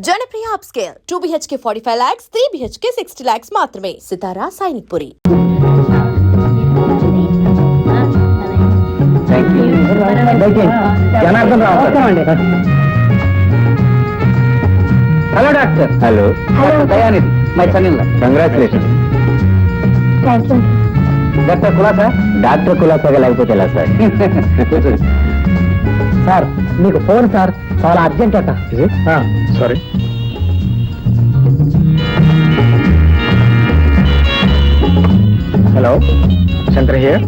Janapriya upscale 2 BHK 45 lakhs, 3 BHK 60 lakhs మాత్రమే. Sitara Sainikpuri. Hello doctor. Hello Dayanidhi, my son in law. Congratulations. Thank you. Doctor కులాసా? Doctor కులాసాగా లేకపోతే ఎలా sir? Sir మీకు phone sir, చాలా అర్జెంట్ అట. సారీ. Hello, Shankar here.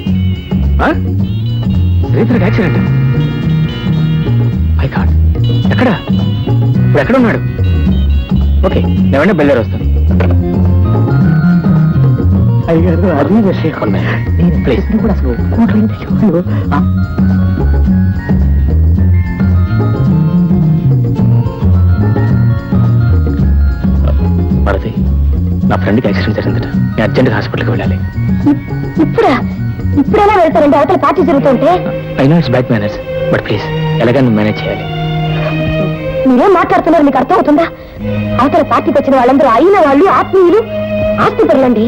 శ్రీధర్కి యాక్సిడెంట్. మై గాడ్, ఎక్కడ? ఇప్పుడు ఎక్కడ ఉన్నాడు? ఓకే, నేను వెంటనే బయలుదేరి వస్తాను. అయ్యారు అది విషయం. నేను ప్లేస్ కూడా అసలు భారతి, నా ఫ్రెండ్కి యాక్సిడెంట్ జరిగిందట. నేను అర్జెంట్గా హాస్పిటల్కి వెళ్ళాలి. ఇప్పుడెలా వెళ్తారండి? అవతల పార్టీ జరుగుతుంటే. I know it's bad manners, but please ఎలాగైనా మేనేజ్ చేయాలి. మీరేం మాట్లాడుతున్నారు? మీకు అర్థం అవుతుందా? అవతల పార్టీకి వచ్చిన వాళ్ళందరూ అయిన వాళ్ళు, ఆత్మీయులు, ఆస్తిపరులండి.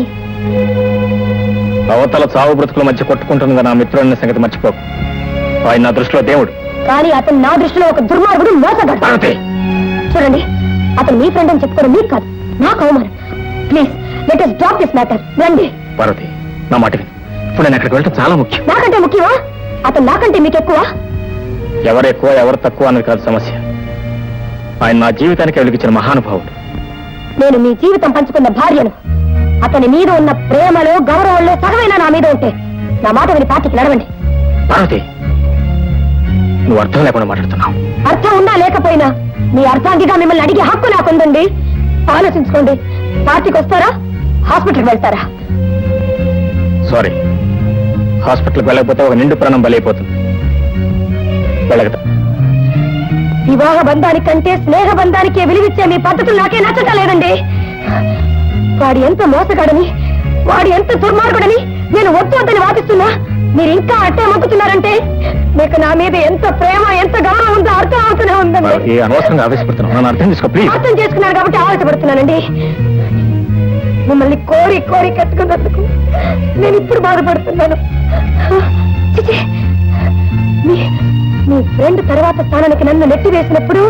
అవతల చావు బ్రతుకుల మధ్య కొట్టుకుంటుంది నా మిత్రుడన్న సంగతి మర్చిపోకు. ఆయన నా దృష్టిలో దేవుడు, కానీ అతను నా దృష్టిలో ఒక దుర్మార్గుడు, మోసగాడు. చూడండి, అతను మీ ఫ్రెండ్ అని చెప్పుకోవడం మీకు కాదు, నాకు అవమానం. Please let us drop this matter. రండి. పార్వతి, నా మాట విను. ఇప్పుడు నేను అక్కడికి వెళ్ళటం చాలా ముఖ్యం. నాకంటే ముఖ్యమా? అతను నాకంటే మీకు ఎక్కువ? ఎవరు ఎక్కువ ఎవరు తక్కువ అన్నది కాదు సమస్య. ఆయన నా జీవితానికి వెలిగించిన మహానుభావుడు. నేను మీ జీవితం పంచుకున్న భార్యను. అతని మీద ఉన్న ప్రేమలో, గౌరవంలో సగమైనా నా మీద ఉంటే నా మాట విని పార్టీకి నడవండి. పార్వతి, నువ్వు అర్థం లేకుండా మాట్లాడుతున్నావు. అర్థం ఉన్నా లేకపోయినా మీ అర్థాంగిగా మిమ్మల్ని అడిగే హక్కు నాకుందండి. ఆలోచించుకోండి. పార్టీకి వస్తారా, హాస్పిటల్కి వెళ్తారా? సారీ, హాస్పిటల్కి వెళ్ళకపోతే ఒక నిండు ప్రాణం బలైపోతుంది. వెళ్ళగదా? వివాహ బంధానికంటే స్నేహ బంధానికే విలువిచ్చే మీ పద్ధతులు నాకే నచ్చటలేదండి. వాడు ఎంత మోసగాడని, వాడు ఎంత దుర్మార్గుడని నేను వద్దు వద్దని వాదిస్తున్నా మీరు ఇంకా అట్టే మొక్కుతున్నారంటే మీకు నా మీద ఎంత ప్రేమ, ఎంత గౌరవం ఉందో అర్థం అవుతూనే ఉందండి. అనవసరంగా ఆవేశపడుతున్నాను, అర్థం చేసుకో ప్లీజ్. అర్థం చేసుకున్నారు కాబట్టి ఆవేశపడుతున్నానండి. మిమ్మల్ని కోరి కోరి కట్టుకున్నందుకు నేను ఇప్పుడు బాధపడుతున్నాను. మీ ఫ్రెండ్ తర్వాత స్థానానికి నన్ను నెట్టి వేసినప్పుడు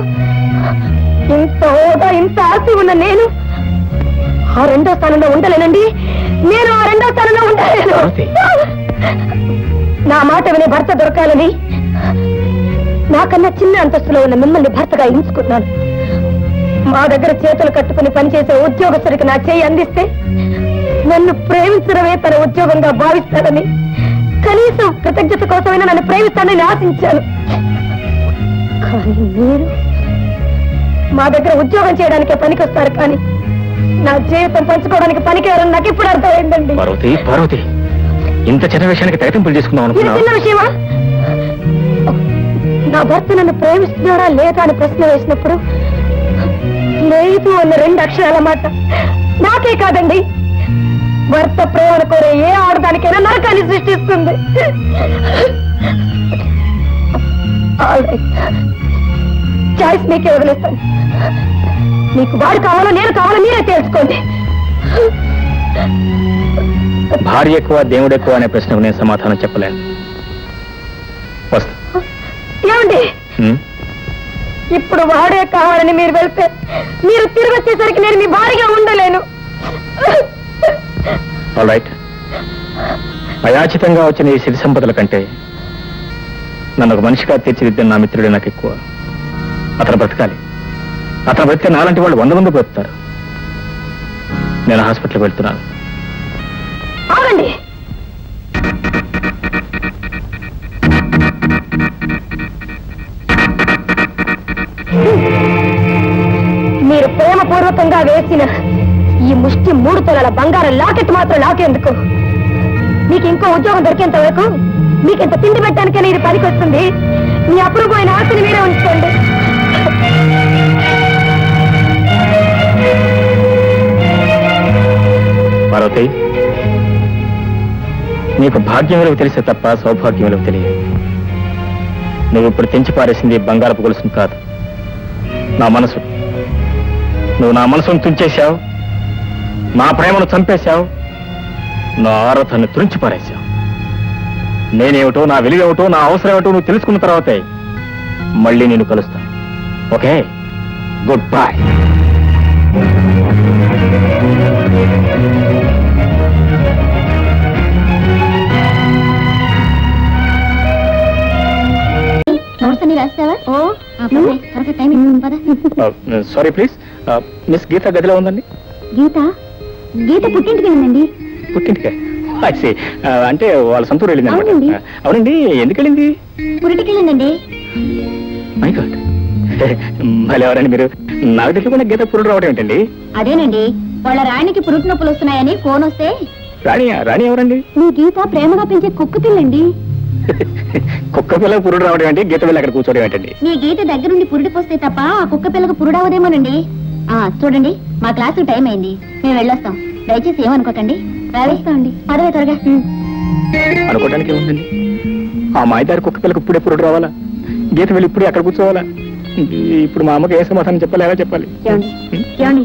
ఇంత హోదా, ఇంత ఆస్తి ఉన్న నేను ఆ రెండో స్థానంలో ఉండలేనండి. నేను ఆ రెండో స్థానంలో ఉండలేను. నా మాట వినే భర్త దొరకాలని నాకన్నా చిన్న అంతస్తులో ఉన్న మిమ్మల్ని భర్తగా ఎంచుకున్నాను. మా దగ్గర చేతులు కట్టుకుని పనిచేసే ఉద్యోగస్తుడికి నా చేయి అందిస్తే నన్ను ప్రేమించడమే తన ఉద్యోగంగా భావిస్తాడని, కనీసం కృతజ్ఞత కోసమైనా నన్ను ప్రేమిస్తానని ఆశించాను. కానీ మీరు మా దగ్గర ఉద్యోగం చేయడానికే పనికొస్తారు, కానీ నా జీవితం పంచుకోవడానికి పనికేయాలని నాకు ఇప్పుడు అర్థమైందండి. పార్వతి, పార్వతి, ఇంత చిన్న విషయానికి తెగతింపులు చేసుకుందాం ఇది చిన్న విషయమా? నా భర్త నన్ను ప్రేమిస్తున్నాడా లేదా అని ప్రశ్న వేసినప్పుడు లేదు అన్న 2 అక్షరాల మాట నాకే కాదండి, భర్త ప్రేమను కోరే ఏ ఆడదానికైనా నరకాన్ని సృష్టిస్తుంది. చాయిస్ మీకే వదిలేస్తాను. మీకు వాడు కావాలో నేను కావాలో మీరే తెలుసుకోండి. భార్య ఎక్కువ దేవుడు ఎక్కువ అనే ప్రశ్నకు నేను సమాధానం చెప్పలేను. వస్తా. ఏమండి, ఇప్పుడు వాడే కావాలని మీరు వెళ్తే మీరు తిరిగి వచ్చేసరికి నేను మీ భార్యగా ఉండలేను. All right. అయాచితంగా వచ్చిన ఈ సిరి సంపదల కంటే నన్ను ఒక మనిషిగా తీర్చిదిద్దిన నా మిత్రుడే నాకు ఎక్కువ. అతను బ్రతకాలి. అతను బ్రతికే నాలాంటి వాళ్ళు 100 మంది బ్రతుకుతారు. నేను హాస్పిటల్కి వెళ్తున్నాను. ఆగండి. మీరు ప్రేమపూర్వకంగా వేసిన ఈ ముష్టి 3 తులాల బంగారం లాకెట్ మాత్రం లాకేందుకు? మీకు ఇంకో ఉద్యోగం దొరికేంత వరకు మీకు ఇంత తిండి పెట్టడానికైనా ఇది పనికి వస్తుంది. మీ అపురూపమైన ఆస్తిని మీరే ఉంచుకోండి. పార్వతి, నీకు భాగ్యం విలువ తెలిసే తప్ప సౌభాగ్యం విలువ తెలియదు. నువ్వు ఇప్పుడు తెంచి పారేసింది బంగారపు గొలుసును కాదు, నా మనసు. నువ్వు నా మనసును తుంచేశావు, నా ప్రేమను చంపేశావు, నా ఆరాధనను తురించి పారేశావు. నేనేమిటో, నా విలువేమిటో, నా అవసరం ఏమిటో నువ్వు తెలుసుకున్న తర్వాతే మళ్ళీ నేను కలుస్తాను. Okay, good bye. నోట్స్ అన్ని రాస్తావా? త్వరగా టైం ఇస్తుంది పద. సారీ ప్లీజ్, మిస్ గీత గదిలో ఉందండి. గీత గీత పుట్టింటికి వెళ్ళిందండి. పుట్టింటికే? అంటే వాళ్ళ సొంతూరు వెళ్ళింది అనమాట. అవునండి. అవునండి, ఎందుకు వెళ్ళింది? పురిటికి వెళ్ళిందండి. మై గాడ్, మళ్ళీ ఎవరండి మీరు? నాకు తెలియకుండా గీత పురుడు రావడం ఏంటండి? అదేనండి, వాళ్ళ రాణికి పురుటి నొప్పులు వస్తున్నాయని ఫోన్ వస్తే. రాణి ఎవరండి? మీ గీత ప్రేమగా పెంచే కుక్క పిల్లండి. కుక్క పిల్ల పురుడు రావడం ఏంటి, గీత పిల్ల అక్కడ కూర్చోవడం ఏంటండి? మీ గీత దగ్గరుండి పురుడు పోస్తే తప్ప ఆ కుక్క పిల్లకు పురుడవదేమోనండి. చూడండి, మా క్లాసు టైం అయింది, మేము వెళ్ళొస్తాం. దయచేసి ఏమనుకోకండి. రావేస్తామండి, పదవే త్వరగా. అనుకోవడానికి ఏముందండి? ఆ మాయదారి కుక్క పిల్లకు ఇప్పుడే పురుడు రావాలా? గీత వెళ్ళి ఇప్పుడే అక్కడ కూర్చోవాలా? ఇప్పుడు మా అమ్మకి ఏ సమాధానం చెప్పాలి, ఎలా చెప్పాలి? ఏమండి,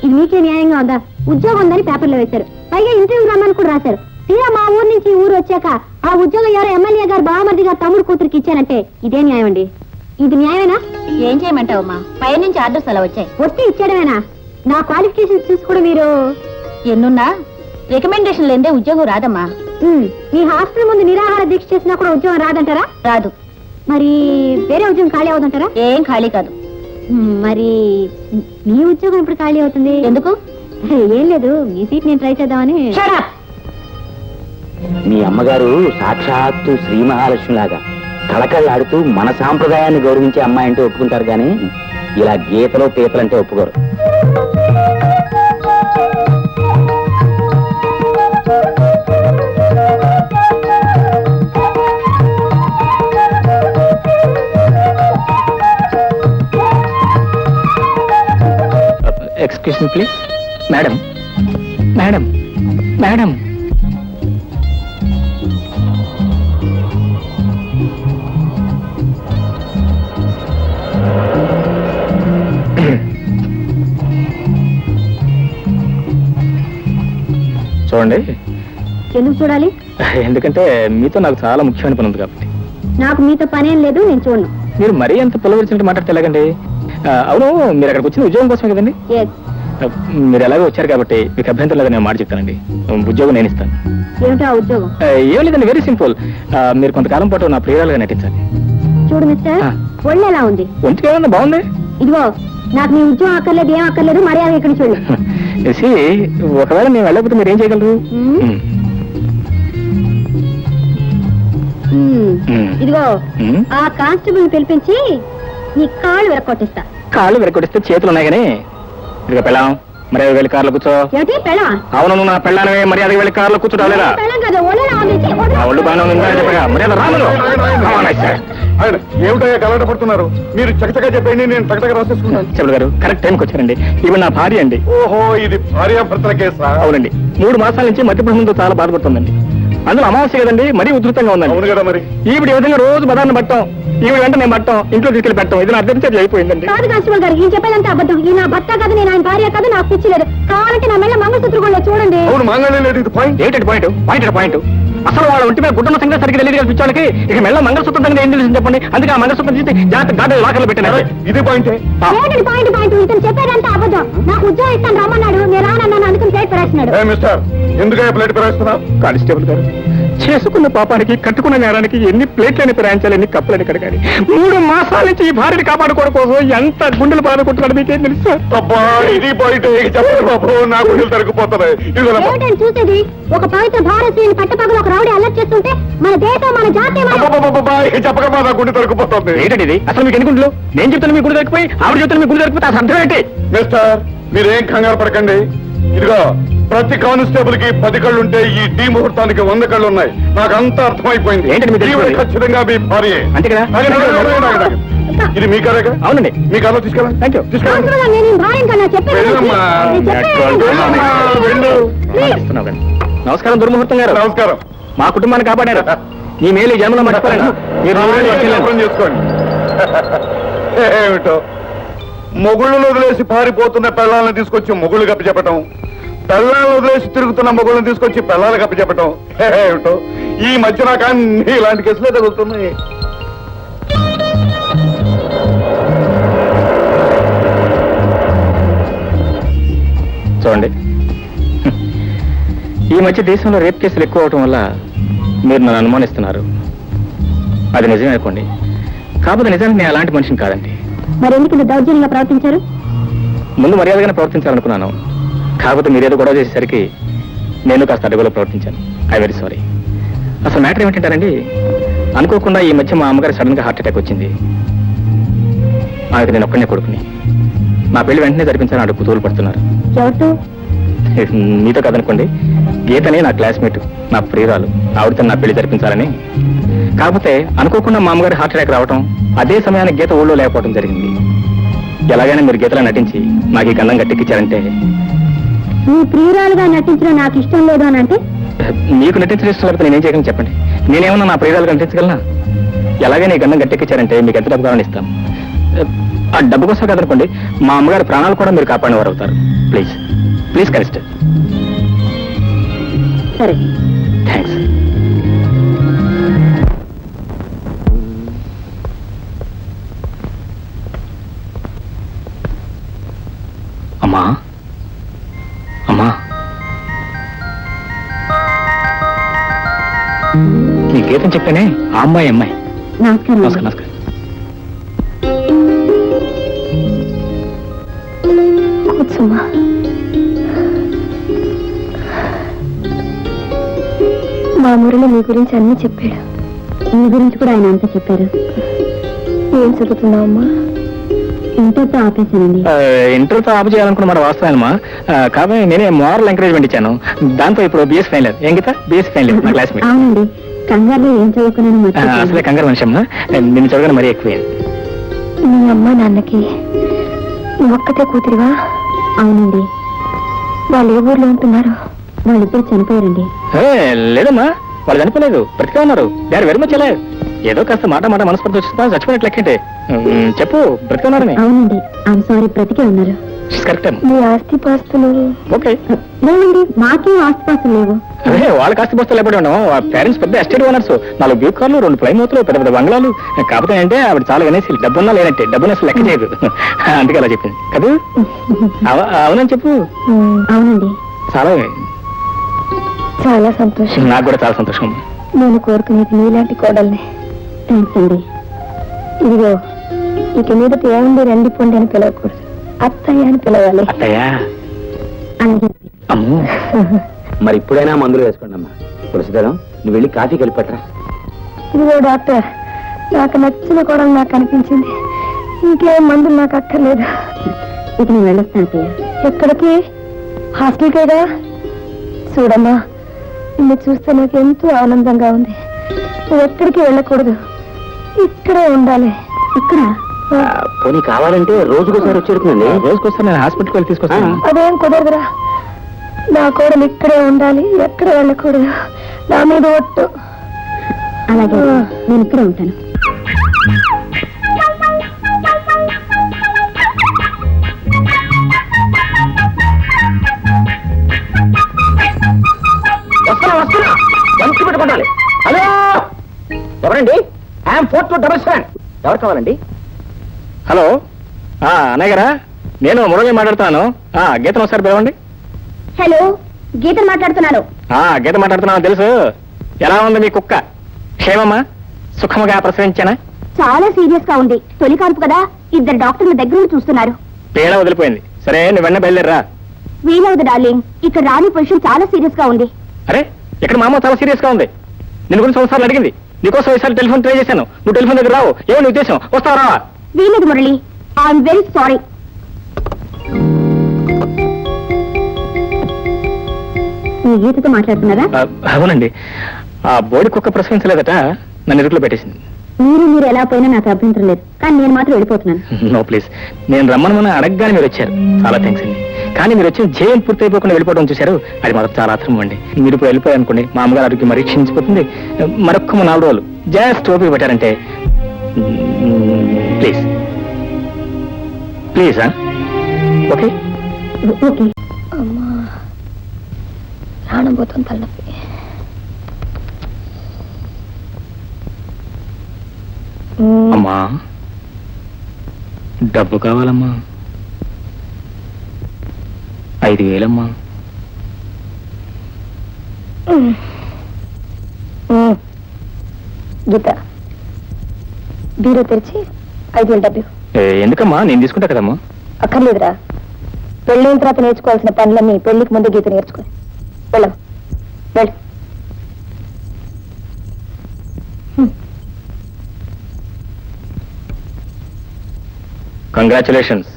ఇది మీకే న్యాయంగా ఉందా? ఉద్యోగం ఉందని పేపర్లో వేశారు, పైగా ఇంటర్వ్యూ రమ్మని కూడా రాశారు. తీరా మా ఊరు నుంచి ఊరు వచ్చాక ఆ ఉద్యోగం ఎవరో ఎమ్మెల్యే గారు బావమరిది గారు తమ్ముడు కూతురికి ఇచ్చానంటే ఇదే న్యాయం అండి. ఇది న్యాయమేనా? ఏం చేయమంటావమ్మా, పై నుంచి ఆర్డర్స్ అలా వచ్చాయి, వస్తే ఇచ్చేయడమేనా? నా క్వాలిఫికేషన్స్ చూసి కూడా మీరు ఎన్నున్నా రికమెండేషన్ లేదే ఉద్యోగం రాదమ్మా. మీ హాస్టల్ ముందు నిరాహార దీక్ష చేసినా కూడా ఉద్యోగం రాదంటారా? రాదు. మరి వేరే ఉద్యోగం ఖాళీ అవుతుంటారా? ఏం ఖాళీ కాదు. మరి మీ ఉద్యోగం ఇప్పుడు ఖాళీ అవుతుంది ఎందుకు? ఏం లేదు, మీ సీట్ నేను ట్రై చేద్దామని. మీ అమ్మగారు సాక్షాత్తు శ్రీ మహాలక్ష్మి లాగా కళకళలాడుతూ మన సాంప్రదాయాన్ని గౌరవించే అమ్మాయి అంటే ఒప్పుకుంటారు, కానీ ఇలా గీతలో పీతలంటే ఒప్పుకోరు. Excuse me please. Madam, madam, madam. చూడండి. ఎందుకు చూడాలి? ఎందుకంటే మీతో నాకు చాలా ముఖ్యమైన పని ఉంది కాబట్టి. నాకు మీతో పనేం లేదు, నేను చూడను. మీరు మరీ అంత పిల్లవరిచినట్టు మాట్లాడితే ఎలాగండి? అవును, మీరు అక్కడికి వచ్చిన ఉద్యోగం కోసమే కదండి? మీరు ఎలాగో వచ్చారు కాబట్టి మీకు అభ్యంతరం లేదని నేను మాట చెప్తానండి. ఉద్యోగం నేను ఇస్తాను. ఏమిటో ఆ ఉద్యోగం? ఏం లేదండి, వెరీ సింపుల్. మీరు కొంతకాలం పాటు నా ప్రియురాలుగా నటించాలి. చూడు మిస్టర్, ఒళ్ళు ఎలా ఉంది? ఒంటికి ఏమన్నా బాగుంది. ఇదిగో, నాకు నీ ఉద్యోగం అక్కర్లేదు, ఏం అక్కర్లేదు, మర్యాద ఇక్కడ చూడు. ఒకవేళ నేను వెళ్ళకపోతే మీరు ఏం చేయగలరు? ఇదిగో, ఆ కానిస్టేబుల్ పిలిపించి నీ కాళ్ళు విరక్కొట్టిస్తా. కాళ్ళు విరక్కొట్టిస్తే చేతులు ఉన్నాయి కానీ. ఇదిగో పెళ్ళాం, మర్యాద వెళ్ళి కార్లో కూర్చో. ఏమిటి పెళ్ళా? అవును, నా పెళ్ళానమే మర్యాద వెళ్ళి కార్లో కూర్చోలేదా? పెళ్ళం కదా, ఒళ్ళేలా ఉంది? ఒళ్ళు బాగా ఉందా చెప్పగా మర్యాద రాములు. ఏమిటయ్యా కలవట పడుతున్నారు? మీరు చకచగా చెప్పండి, నేను టకటగా రాసేసుకున్నాను. చెవులు గారు, కరెక్ట్ టైంకి వచ్చారండి. ఇవి నా భార్య అండి. ఓహో, ఇది భార్యాభర్తల కేసా? అవునండి, 3 మాసాల నుంచి మధ్యప్రదేశ్తో చాలా బాధపడుతుందండి. అందులో అమావాస్య కదండి, మరీ ఉధృతంగా ఉందండి. అవును కదా మరి. ఈవిడ ఈ విధంగా రోజు బదాన్ని పట్టం, ఈవిడ వెంట నేను పట్టం, ఇంట్లో తీసుకెళ్ళి పెట్టడం, ఇది నా అర్థం అయిపోయిందండి. కాదు కానిస్టేబుల్ గారు, ఈయన చెప్పేదంతా అబద్ధం. ఈ నా భర్త కాదు, నేను ఆయన భార్య కాదు, నాకు పిచ్చి లేదు. కావాలంటే నా మెల్ల మంగళసూత్రం కూడా చూడండి. అవును, మాంగళ్యం లేదు. ఇది పాయింట్. ఏంటంటే పాయింట్ అసలు వాళ్ళ ఒంటి మీద గుడ్డన సంగతి సరిగ్గా తెలియదు కదా పిచ్చోళ్ళకి. ఇక మెల్ల మంగళసూత్రం దగ్గర ఏం తెలిసింది చెప్పండి. అందుకే ఆ మంగళసూత్రం తీసి జాగ్రత్త గాడి లాకర్లో పెట్టినారు. ఇది పాయింటే. ఏంటండి పాయింట్? ఇతను చెప్పేదంతా అబద్ధం. నాకు ఉద్యోగం ఇస్తాను రమ్మన్నాడు, నేను రానన్నాను, అందుకని ప్లేట్ పరేస్తున్నాడు. మిస్టర్, ఎందుకయ్యా ప్లేట్ పెరేస్తున్నావు? కానిస్టేబుల్ గారు, చేసుకున్న పాపానికి కట్టుకున్న నేరానికి ఎన్ని ప్లేట్లని ప్రయాణించాలి, ఎన్ని కప్పులని కడగాలి. 3 మాసాల నుంచి ఈ భార్యని కాపాడుకోవడం కోసం ఎంత గుండెలు బాధకుంటున్నాడు మీకేం తెలుసు? అబ్బా, ఇది పాయింట్. చెప్పండి బాబు, నా గుండెలు తరుక్కుపోతున్నాయి. ఏమిటని చూసేది? ఒక పవిత్ర భారతీయుని పట్టపగలు ఒక రౌడీ అల్లరి చేస్తుంటే మన దేశం, మన జాతి, చెప్పకమా, నా గుండె తరుక్కుపోతుంది. ఏంటండి ఇది? అసలు మీకు ఎన్ని గుండెలు? నేను చెప్తాను మీ గుండె దొరికిపోయి, ఆవిడ చెప్తాను మీ గుండె దొరికిపోతే అసలు అర్థం ఏంటి? మిస్టర్, మీరేం కంగారు పడకండి. ఇదిగో, ప్రతి కానిస్టేబుల్ కి 10 కళ్ళుంటే ఈ టీ ముహూర్తానికి 100 కళ్ళు ఉన్నాయి. నాకు అంతా అర్థమైపోయింది. ఏంటండి మీరు ఈవిడ ఖచ్చితంగా మీ భార్య. అంతే కదా? ఇది మీ కారేగా? అవునండి, మీ కారులో తీసుకెళ్ళండి. Thank you. తీసుకెళ్ళండి. నేను భార్యం కన్నా వెళ్ళమ్మా. వెళ్ళు. నమస్కారం దుర్ముహూర్తం గారు. నమస్కారం. మా కుటుంబాన్ని కాపాడారు. ఈ మేలు జన్మలో మర్చిపోయాను. మీరు చేసుకోండి. ఏమిటో మొగుళ్ళను వదిలేసి పారిపోతున్న పిల్లల్ని తీసుకొచ్చి మొగుళ్ళు కప్పచెప్పటం, పిల్లల్ని వదిలేసి తిరుగుతున్న మొగుళ్ళని తీసుకొచ్చి పిల్లలు కప్పచెప్పటం ఏమిటో ఈ మధ్య నాకు అన్ని ఇలాంటి కేసులే తగులుతున్నాయి. చూడండి, ఈ మధ్య దేశంలో రేప్ కేసులు ఎక్కువ అవటం వల్ల మీరు నన్ను అనుమానిస్తున్నారు. అది నిజమే అనుకోండి, కాకపోతే నిజానికి నేను అలాంటి మనిషిని కాదండి. మరెందుకు ఇంత దౌర్జన్యంగా ప్రవర్తించారు? ముందు మర్యాదగానే ప్రవర్తించాలనుకున్నాను, కాకపోతే మీరేదో గొడవ చేసేసరికి నేను కాస్త అడుగులో ప్రవర్తించాను. I very sorry. అసలు మ్యాటర్ ఏమిటంటారండి, అనుకోకుండా ఈ మధ్య మా అమ్మగారు సడన్ గా హార్ట్ అటాక్ వచ్చింది. ఆమెకు నేను ఒక్కనే కొడుకుని. నా పెళ్లి వెంటనే జరిపించాలని అడుగు కుతూలు పడుతున్నారు. ఎవరితో? మీతో కదనుకోండి, గీతని నా క్లాస్మేట్, నా ప్రియురాలు, ఆవిడతో నా పెళ్లి జరిపించాలని. కాకపోతే అనుకోకుండా మా అమ్మగారి హార్ట్ అటాక్ రావటం, అదే సమయానికి గీత ఊళ్ళో లేకపోవడం జరిగింది. ఎలాగైనా మీరు గీతలో నటించి నాకు ఈ గంధం గట్టెక్కించారంటే. నీ ప్రియురాలుగా నటించడం నాకు ఇష్టం లేదు అని అంటే? మీకు నటించడం ఇష్టం లేకపోతే నేనేం చేయగలను చెప్పండి? నేనేమన్నా నా ప్రియురాలుగా నటించగలనా? ఎలాగైనా ఈ గంధం గట్టెక్కించారంటే మీకు ఎంత డబ్బు కావాలని ఇస్తాం. ఆ డబ్బు కోసం కదనుకోండి, మా అమ్మగారి ప్రాణాలు కూడా మీరు కాపాడిన వారు అవుతారు. Please please canister. సరే, థ్యాంక్స్. అమ్మా అమ్మా, నీ గీతం చెప్పానే, ఆ అమ్మాయి. నమస్కారం. నమస్కారం. నమస్కారం. కూర్చోమ్మా. మా మురళి మీ గురించి అన్నీ చెప్పాడు. మీ గురించి కూడా ఆయన అంతా చెప్పారు. ఏం చదువుతున్నావమ్మా? ఇంటర్తో ఆపేశానండి. ఇంటర్తో ఆపు చేయాలనుకున్న మాట వాస్తవమా? కాబట్టి నేనే మోరల్ ఎంకరేజ్మెంట్ ఇచ్చాను. దాంతో ఇప్పుడు బిఎస్ ఫైనల్. ఏం గీత? బిఎస్ ఫైనల్ నా క్లాస్మేట్. అవునండి, కంగారులో ఏం చదువుకున్నాను. అసలే కంగారు మనిషి అమ్మా, నిన్ను చదవగానే మరీ ఎక్కువ. మీ అమ్మ నాన్నకి నువ్వు ఒక్కతే కూతురివా? అవునండి. వాళ్ళు ఏ ఊర్లో ఉంటున్నారు? వాళ్ళిద్దరు చనిపోయారండి. లేదమ్మా, వాళ్ళు చనిపోలేదు, బ్రతికే ఉన్నారు. They are very much alive. ఏదో కాస్త మాట మనస్పర్ధ వచ్చిందా, చచ్చిపోయినట్లు లెక్కంటే. చెప్పు, బ్రతికే ఉన్నారని. అవునండి, ఐఎమ్ సారీ, బ్రతికే ఉన్నారు. కరెక్ట్. మీ ఆస్తి పాస్తులు? ఓకే. లేవండి, మాకేం ఆస్తి పాస్తులు లేవు. అదే వాళ్ళకి ఆస్తి బస్తాలు ఎప్పుడు ఉండవు. పేరెంట్స్ పెద్ద ఎస్టేట్ ఓనర్స్, 4 బ్యూక్ కార్లు, 2 ప్లైమూతులు, పెద్ద పెద్ద బంగ్లాలు. కాకపోతే అంటే ఆవిడ చాలా వినేసి డబ్బున్నా లేనట్టే, డబ్బున అసలు లెక్క చేయదు. అందుకే అలా చెప్పింది కదా. అవునని చెప్పు. అవునండి. చాలా చాలా సంతోషం. నాకు కూడా చాలా సంతోషం. నేను కోరుకునేది నీలాంటి కోడల్ని. థ్యాంక్స్ అండి. ఇదిగో, ఇక మీదట ఏముంది రండి పొండి అని పిలవకూడదు, అత్తయ్య అని పిలవాలి. అత్తయ్యా? అలాగే. అమ్మో. మరి ఇప్పుడైనా మందులు వేసుకోండి అమ్మా. తులసిదరం, నువ్వు వెళ్ళి కాఫీ కలిపట్రా. ఇదిగో డాక్టర్, నాకు నచ్చిన కోడలు నాకు అనిపించింది. ఇంకేం మందులు నాకు అక్కర్లేదు. ఇక నేను వెళ్ళొస్తాను అత్తయ్య. ఎక్కడికి? హాస్టల్కేగా. చూడమ్మా, నిన్ను చూస్తే నాకు ఎంతో ఆనందంగా ఉంది. నువ్వు ఎక్కడికి వెళ్ళకూడదు, ఇక్కడే ఉండాలి. ఇక్కడ? పోనీ కావాలంటే రోజుకోసారి వచ్చేడుతుందండి. రోజుకోసారి నేను హాస్పిటల్కి వెళ్ళి తీసుకొస్తాను. అదేం కుదరదురా. నా కోడలు ఇక్కడే ఉండాలి, ఎక్కడ వెళ్ళకూడదు. నా మీద ఒట్టు. అలాగే, నేను ఇక్కడే ఉంటాను. వస్తున్నా మంచి పెట్టుకోండి. హలో, ఎవరండి? ఐఎమ్ 4277. ఎవరు కావాలండి? హలో, అన్నయ్య గారా, నేను మురళి మాట్లాడుతున్నాను. గీతను ఒకసారి పిలవండి. హలో, గీత మాట్లాడుతున్నాను. గీత మాట్లాడుతున్నాను, తెలుసు. ఎలా ఉంది మీ కుక్క? క్షేమమ్మా? సుఖముగా ప్రసవించానా? చాలా సీరియస్ గా ఉంది. తొలి కాన్పు కదా, 2 డాక్టర్ల దగ్గర నుండి చూస్తున్నారు. పీడ వదిలిపోయింది. సరే, నువ్వు వెన్న బయలుదేరరా. వీలవదు డార్లింగ్, ఇక్కడ రాని పొజిషన్ చాలా సీరియస్ గా ఉంది. అరే, ఇక్కడ మా అమ్మ చాలా సీరియస్ గా ఉంది. నేను గురించి ఒకసారి అడిగింది. నీకోసం ఈసారి టెలిఫోన్ ట్రై చేశాను. నువ్వు టెలిఫోన్ దగ్గర రావు. ఏమో నీ ఉద్దేశం? వస్తావా రావా? వీలేదు మురళి, ఐఎమ్ వెరీ సారీ. మీ గీతతో మాట్లాడుతున్నారా? అవునండి. ఆ బోడి కుక్క ప్రసవించలేదట, నన్ను ఇరుకులో పెట్టేసింది. మీరు ఎలా పోయినా నాకు అభ్యంతరం లేదు, కానీ నేను మాత్రం వెళ్ళిపోతున్నాను. నో ప్లీజ్, నేను రమ్మని అడగగానే మీరు వచ్చారు. చాలా థ్యాంక్స్ అండి. కానీ మీరు వచ్చిన జైలు పూర్తి అయిపోకుండా వెళ్ళిపోవడం చూశారు, అది మాత్రం చాలా ఆత్రం అండి. మీరు ఇప్పుడు వెళ్ళిపోయారు అనుకోండి, మా అమ్మగారు ఆరోగ్యం మరీ క్షీణించిపోతుంది. మరొక్క 4 రోజులు జస్ట్ ఓపిక పెట్టారంటే ప్లీజ్. ప్లీజ్ ఓకే ఓకే అమ్మా ప్రాణం పోతుంది తలనొప్పి. అమ్మా డబ్బు కావాలమ్మా 5,000 గీత బీరో తెరిచి 5,000 డబ్బు. ఎందుకమ్మా నేను తీసుకుంటా కదమ్మా. అక్కర్లేదురా, పెళ్ళైన తర్వాత నేర్చుకోవాల్సిన పనులన్నీ పెళ్లికి ముందు గీత నేర్చుకో. వెళ్ళం వెళ్ళు. కంగ్రాచులేషన్స్.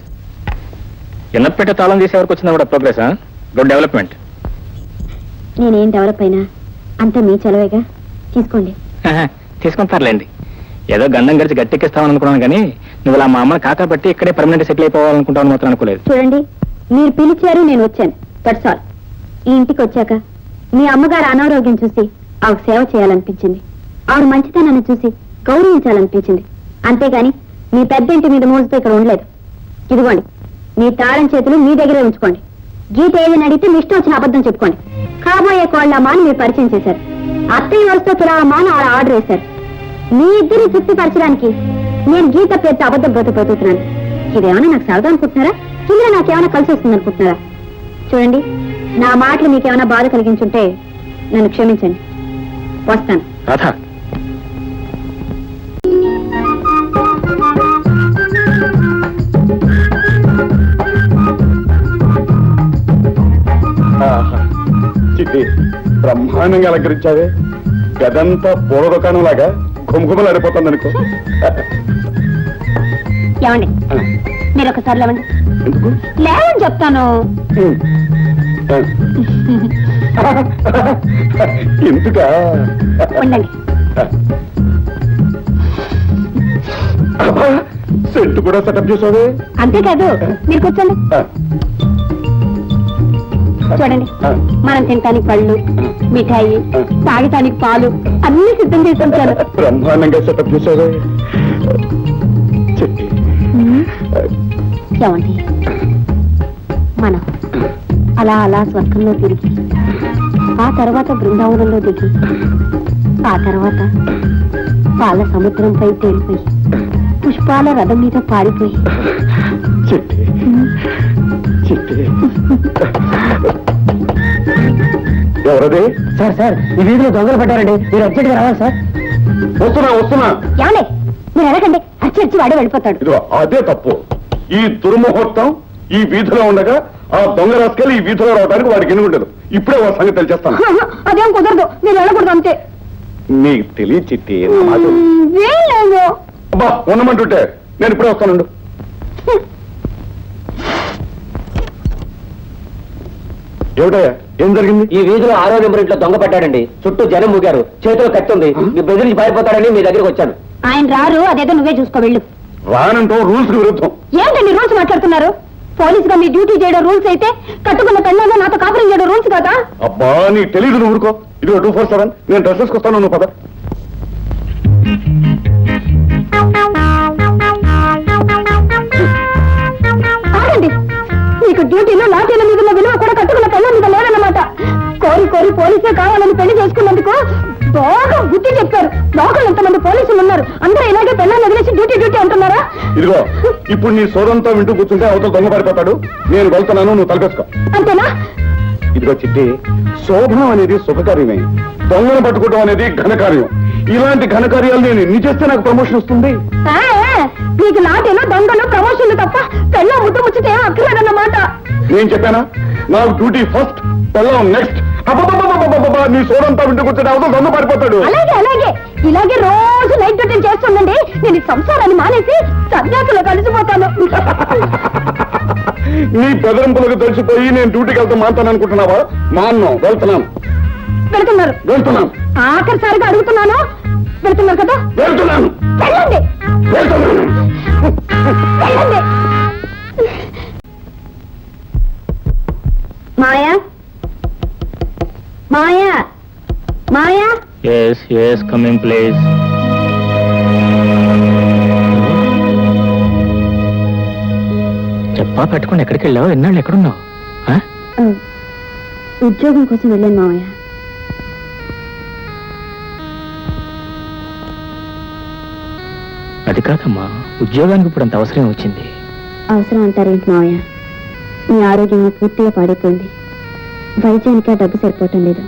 ఎన్నపేట తాళం తీసే వరకు వచ్చిందా కూడా ప్రోగ్రెస్. Good development. నేనేం డెవలప్ అయినా అంతా మీ చలవేగా, తీసుకోండి. తీసుకుంటారులేండి. ఏదో గంధం గడిచి గట్టెక్కిస్తామని అనుకున్నాను కానీ నువ్వు ఇలా మా అమ్మని కాకా బట్టి ఇక్కడే పర్మనెంట్ సెటిల్ అయిపోవాలనుకుంటాను మాత్రం అనుకోలేదు. చూడండి, మీరు పిలిచారు, నేను వచ్చాను, దట్స్ ఆల్. ఈ ఇంటికి వచ్చాక మీ అమ్మగారు అనారోగ్యం చూసి ఆవిడ సేవ చేయాలనిపించింది, ఆవిడ మంచితనాన్ని చూసి గౌరవించాలనిపించింది. అంతేగాని మీ పెద్ద ఇంటి మీద మోజుతో ఇక్కడ ఉండలేదు. ఇదిగోండి, మీ తాళం చేతులు మీ దగ్గరే ఉంచుకోండి. గీత ఏదని అడిగితే మీ ఇష్టం వచ్చిన అబద్ధం చెప్పుకోండి. కాబోయే కోళ్ళమ్మా అని మీరు పరిచయం చేశారు. అత్తయ్య వరుసతో తులామా అని ఆవిడ ఆర్డర్ వేశారు. మీ ఇద్దరిని తృప్తిపరచడానికి నేను గీత పేరుతో అబద్ధం బ్రతుకుతున్నాను. ఇదేమన్నా నాకు సరదా అనుకుంటున్నారా? ఇందులో నాకేమైనా కలిసి వస్తుంది అనుకుంటున్నారా? చూడండి, నా మాటలు మీకేమైనా బాధ కలిగించుంటే నన్ను క్షమించండి. వస్తాను. రాధా, చిట్టి బ్రహ్మాండంగా అలంకరించావే. గదంతా పూల దుకాణం లాగా గుమగుమలు ఆడిపోతుంది అనుకో. ఏమండి, మీరు ఒకసారి లేవండి. ఎందుకు లేవని చెప్తాను. ఎందుకా? ఉండండి. సెంటు కూడా సెటప్ చేసావే. అంతేకాదు, మీరు కూర్చోండి. చూడండి, మనం తినటానికి పళ్ళు, మిఠాయి, తాగటానికి పాలు అన్ని సిద్ధం చేసి ఉంచాను. బ్రహ్మాండంగా సెటప్ చేసావే. చెట్టి ఏమండి, మనం అలా అలా స్వర్గంలో తిరిగి ఆ తర్వాత బృందావనంలో దిగి ఆ తర్వాత పాల సముద్రంపై తేలిపోయి పుష్పాల రథం మీద పారిపోయి చెట్టి చెట్టి ఎవరది? సార్ ఈ వీధిలో దొంగలు పడ్డారండి, మీరు అర్జెంట్ గా రావాలి సార్. వస్తున్నా. ఏమండి, మీరు ఎలాగండి అచ్చి వాడే వెళ్ళిపోతాడు. ఇదిగో అదే తప్పు. ఈ దుర్ముహూర్తం ఈ వీధిలో ఉండగా ఆ దొంగ రాసుకెళ్ళి ఈ వీధిలో రావడానికి వాడికి ఎన్ని ఉండదు. ఇప్పుడే వాడి సంగతి తెలిచేస్తాను. అదేం కుదరదు, మీరు వెళ్ళకూడదు అంతే. నీకు తెలియ చిట్టి. వీళ్ళేమో. అబ్బా ఉండమంటుంటే నేను ఇప్పుడే వస్తానండు. ఏమిటయ్యా, ఏం జరిగింది? ఈ వీధిలో 6వ నెంబర్ ఇంట్లో దొంగ పడ్డాడండి. చుట్టూ జనం మూగారు, చేతిలో కత్తి ఉంది. మీ బెదిరించి పారిపోతాడని మీ దగ్గరికి వచ్చాను. ఆయన రారు, అదేదో నువ్వే చూసుకో వెళ్ళు. రానంటూ రూల్స్ కి విరుద్ధం. ఏంటండి రూల్స్ మాట్లాడుతున్నారు? పోలీసుగా మీ డ్యూటీ చేయడం రూల్స్ అయితే కట్టుకున్న పెళ్ళాగా నాతో కాపురం చేయడం రూల్స్ కదా. అబ్బా నీకు తెలీదు, నువ్వు ఊరుకో. ఇదిగో 247 నేను డ్రెస్సెస్ వస్తాను, నువ్వు పద. ఆగండి, మీకు డ్యూటీలో లాఠీల మీద ఉన్న విలువ కూడా కట్టుకున్న పెళ్ళ మీద లేదన్నమాట. కోరి పోలీసే కావాలని పెళ్లి చేసుకున్నందుకు బాగా బుద్ధి చెప్పారు. లోకల్ ఎంతమంది పోలీసులు ఉన్నారు, అందరూ ఇలాగే పెళ్ళని వదిలేసి డ్యూటీ అంటున్నారా? ఇదిగో ఇప్పుడు నీ సోదంతో వింటూ కూర్చుంటే అవతల దొంగ పడిపోతాడు. నేను వెళ్తున్నాను, నువ్వు తలపేసుకో. అంతేనా? ఇదిగో చిట్టి, శోభనం అనేది శుభకార్యమే, దొంగను పట్టుకోవడం అనేది ఘనకార్యం. ఇలాంటి ఘనకార్యాలు నేను ఎన్ని చేస్తే నాకు ప్రమోషన్ వస్తుంది. మీకు లాఠీలు దొంగలు ప్రమోషన్లు తప్ప పెళ్ళ ముట్టు ముచ్చితే ఏం అక్కర్లేదన్నమాట. నేను చెప్పానా, నాకు డ్యూటీ ఫస్ట్, పెళ్ళం నెక్స్ట్. నీ సోదంతా వింటూ కూర్చుంటే అవతల దొంగ పడిపోతాడు. అలాగే ఇలాగే రోజు నైట్ డ్యూటీ చేస్తుండండి. నేను ఈ సంసారాన్ని మానేసి సన్యాసులో కలిసిపోతాను. నీ బెదిరింపులకు తెలిసిపోయి నేను డ్యూటీకి వెళ్తా మానుతాను అనుకుంటున్నావా? మాన్ను, వెళ్తున్నాను. వెళ్తున్నాను. ఆఖరిసారిగా అడుగుతున్నాను, వెళ్తున్నారు కదా? వెళ్తున్నాను. వెళ్ళండి. మాయా మాయా మాయా. yes coming please. డబ్బా పెట్టుకుని ఎక్కడికి వెళ్ళావు? ఎన్నాళ్ళు ఎక్కడున్నావు? ఉద్యోగం కోసం వెళ్ళాను మావయ్య. అది కాదమ్మా, ఉద్యోగానికి ఇప్పుడు అంత అవసరం వచ్చింది. అవసరం అంటారేంటి మావయ్య? మీ ఆరోగ్యం పూర్తిగా పాడైపోయింది. వైద్యానికి ఆ డబ్బు సరిపోవటం లేదు.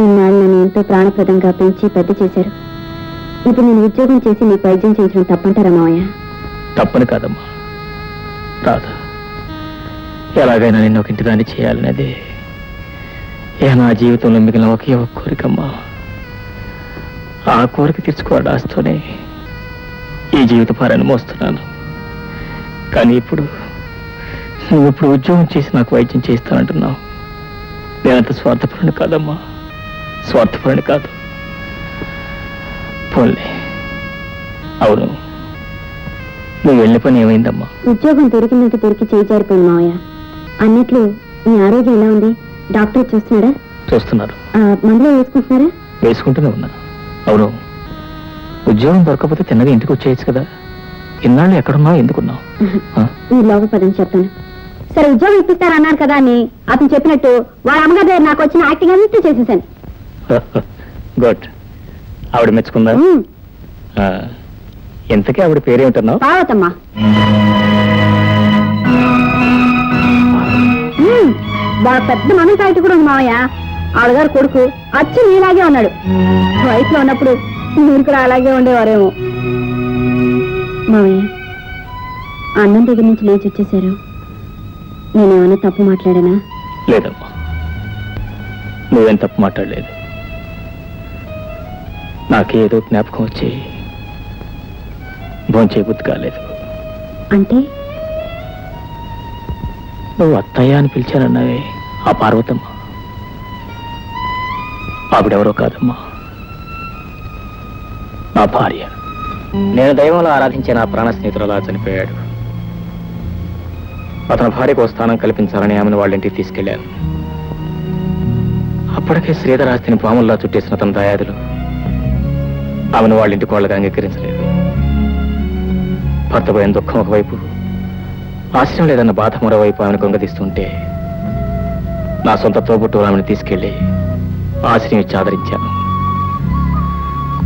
ఇన్నాళ్ళు నన్ను ఎంతో ప్రాణప్రదంగా పెంచి పెద్ద చేశారు. ఇప్పుడు నేను ఉద్యోగం చేసి నీకు వైద్యం చేయించడం తప్పంటారా మావయ్య? తప్పని కాదమ్మా రాధ, ఎలాగైనా నిన్ను ఒక ఇంటిదాన్ని చేయాలనేది నా జీవితంలో మిగిలిన ఒకే ఒక కోరికమ్మా. ఆ కోరిక తీర్చుకోవడం ఆస్తోనే ఈ జీవిత భారాన్ని మోస్తున్నాను. కానీ నువ్వు ఇప్పుడు ఉద్యోగం చేసి నాకు వైద్యం చేయిస్తానంటున్నావు. నేనంత స్వార్థపరుని కాదమ్మా, స్వార్థపరుని కాదు. పోన్లే, అవును, నువ్వు వెళ్ళిన పని ఏమైందమ్మా? ఉద్యోగం దొరికిందంటే దొరికి చేయి జారిపోయింది మావయ్య. అన్నట్లు మీ ఆరోగ్యం ఎలా ఉంది? డాక్టర్ చూస్తున్నారా? చూస్తున్నారు. మందులో వేసుకుంటున్నారా? వేసుకుంటూనే ఉన్నా. అవును, ఉద్యోగం దొరకకపోతే తిన్నగా ఇంటికి వచ్చేయచ్చు కదా. ఇన్నాళ్ళు ఎక్కడున్నావు, ఎందుకున్నావు? మీరు లోపల పదని చెప్తాను. సరే, ఉద్యోగం ఇప్పిస్తారన్నారు కదా అని అతను చెప్పినట్టు వాళ్ళ అమ్మగారి దగ్గర నాకు వచ్చిన యాక్టింగ్ అంతా చేసేసాను. గుడ్. ఆవిడ మెచ్చుకుందా? ఎంతకీ ఆవిడ పేరేమిటన్నావు? పార్వతమ్మ. వాళ్ళ పెద్ద మనసాయితీ కూడా ఉంది మావయ్య. ఆవిడగారు కొడుకు అచ్చి నీలాగే ఉన్నాడు. వయసులో ఉన్నప్పుడు మీరు కూడా అలాగే ఉండేవారేమో. మావయ్య, అన్నం దగ్గర నుంచి లేచి వచ్చేసారు. నేనేమన్నా తప్పు మాట్లాడానా? లేదమ్మా, నువ్వేం తప్పు మాట్లాడలేదు. నాకేదో జ్ఞాపకం వచ్చి భోంచేయబుద్ధి కాలేదు. అంటే నువ్వు అత్తయ్య అని పిలిచానన్నావే, ఆ పార్వతమ్మ ఆవిడెవరో కాదమ్మా, నా భార్య. నేను దైవంలో ఆరాధించే నా ప్రాణ స్నేహితుడు అలా చనిపోయాడు. అతని భార్యకు స్థానం కల్పించాలని ఆమెను వాళ్ళ ఇంటికి తీసుకెళ్లాను. అప్పటికే శ్రీధర్ ఆస్తిని పాముల్లా చుట్టేసిన తన దయాదులు ఆమెను వాళ్ళ ఇంటికి వాళ్ళగా అంగీకరించలేదు. భర్త పోయిన దుఃఖం ఒకవైపు, ఆశ్రయం లేదన్న బాధ మరోవైపు ఆమెను గొంగదీస్తుంటే నా సొంత తోబుట్టు ఆమెను తీసుకెళ్లి ఆశ్రయం ఇచ్చి ఆదరించాను.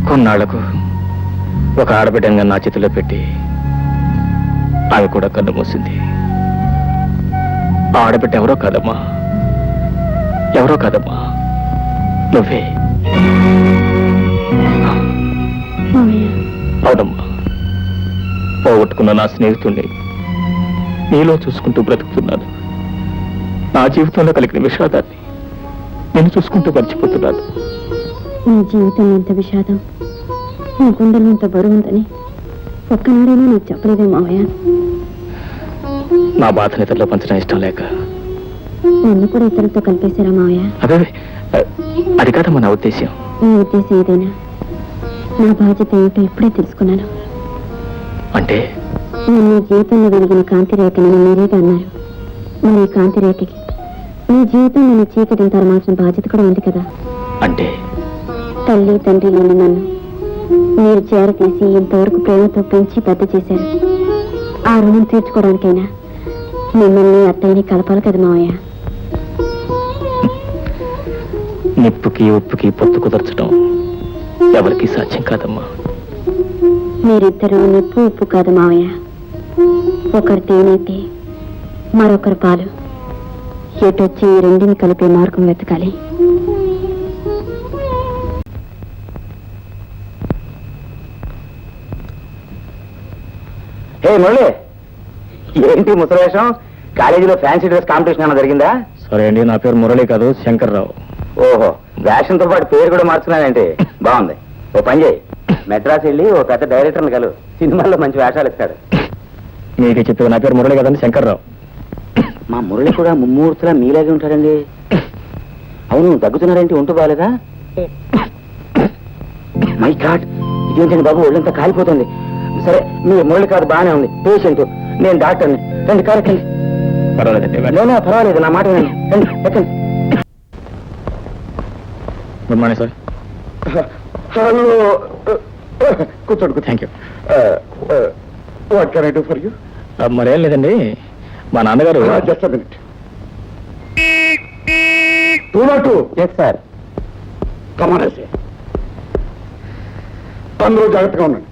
కొన్నాళ్లకు ఒక ఆడబిడ్డంగా నా చేతిలో పెట్టి ఆమె కూడా కన్ను మూసింది. ఆ ఆడబిడ్డ ఎవరో కాదమ్మా, నువ్వే. అవునమ్మా, పోగొట్టుకున్న నా స్నేహితుణ్ణి నీలో చూసుకుంటూ బ్రతుకుతున్నాను. నా జీవితంలో కలిగిన విషాదాన్ని నేను చూసుకుంటూ మర్చిపోతున్నాను. నీ జీవితంలో ఎంత విషాదం, నీ గుండెలో ఎంత బరువు ఉందని ఒక్కనాడైనా నాకు చెప్పలేదే మావయ్య. నా బాధను ఇతరులో పంచడం ఇష్టం లేక నన్ను కూడా ఇతరులతో కలిపేశారా మావయ్య? అదే, అది కాదమ్మా నా ఉద్దేశ్యం. నీ ఉద్దేశం ఏదైనా నా బాధ్యత ఏమిటో ఇప్పుడే తెలుసుకున్నాను. అంటే నేను నీ జీవితంలో వెలిగిన కాంతి రేఖని మీరేగా అన్నారు. మరి ఈ కాంతి రేఖకి నీ జీవితం నన్ను చీకటిని తరమాల్సిన బాధ్యత కూడా ఉంది కదా. అంటే తల్లి తండ్రి లేని నన్ను మీరు చేరతీసి ఇంతవరకు ప్రేమతో పెంచి పెద్ద చేశారు. ఆ రుణం తీర్చుకోవడానికైనా మిమ్మల్ని అత్తయ్యని కలపాలి కదా మావయ్య. నిప్పుకి ఉప్పుకి పొత్తు కుదర్చడం ఎవరికి సాధ్యం కాదమ్మా. మీరిద్దరూ నిప్పు ఉప్పు కాదు మావయ్య. ఒకరు తేనైతే మరొకరు పాలు. ఎటొచ్చి ఈ రెండిని కలిపే మార్గం వెతకాలి. హే మురళి, ఏంటి ముసలేషం? కాలేజీలో ఫ్యాన్సీ డ్రెస్ కాంపిటీషన్ ఏమైనా జరిగిందా? సరే అండి, నా పేరు మురళి కాదు, శంకర్రావు. ఓహో, వేషంతో పాటు పేరు కూడా మార్చుకున్నానంటే బాగుంది. ఓ పని చేయి, మెడ్రాస్ వెళ్ళి ఓ పెద్ద డైరెక్టర్ని కలు, సినిమాల్లో మంచి వేషాలు ఇస్తాడు. మీకే చెప్పేది, నా పేరు మురళి కదండి, శంకర్రావు. మా మురళి కూడా ముమ్మూర్తిలా మీలాగే ఉంటాడండి. అవును, దగ్గుతున్నారేంటి? ఉంటూ బాగాలేదా? మై గాడ్, ఇదేంటండి బాబు, ఒళ్ళంతా కాలిపోతుంది. సరే, మీ మురళి కాదు, బాగానే ఉంది. పేషెంట్, నేను డాక్టర్ని. రండి, కారెక్కండి. పర్వాలేదండి, పర్వాలేదు, నా మాట వినండి. రండి, ఎక్కండి. Good morning sir. హలో, కూర్చోండి. Thank you. What can I do for you? మరేం లేదండి, మా నాన్నగారు జస్ట్ మినిట్ 202 ఎస్ సార్. కమానేసి అందరూ జాగ్రత్తగా ఉండండి.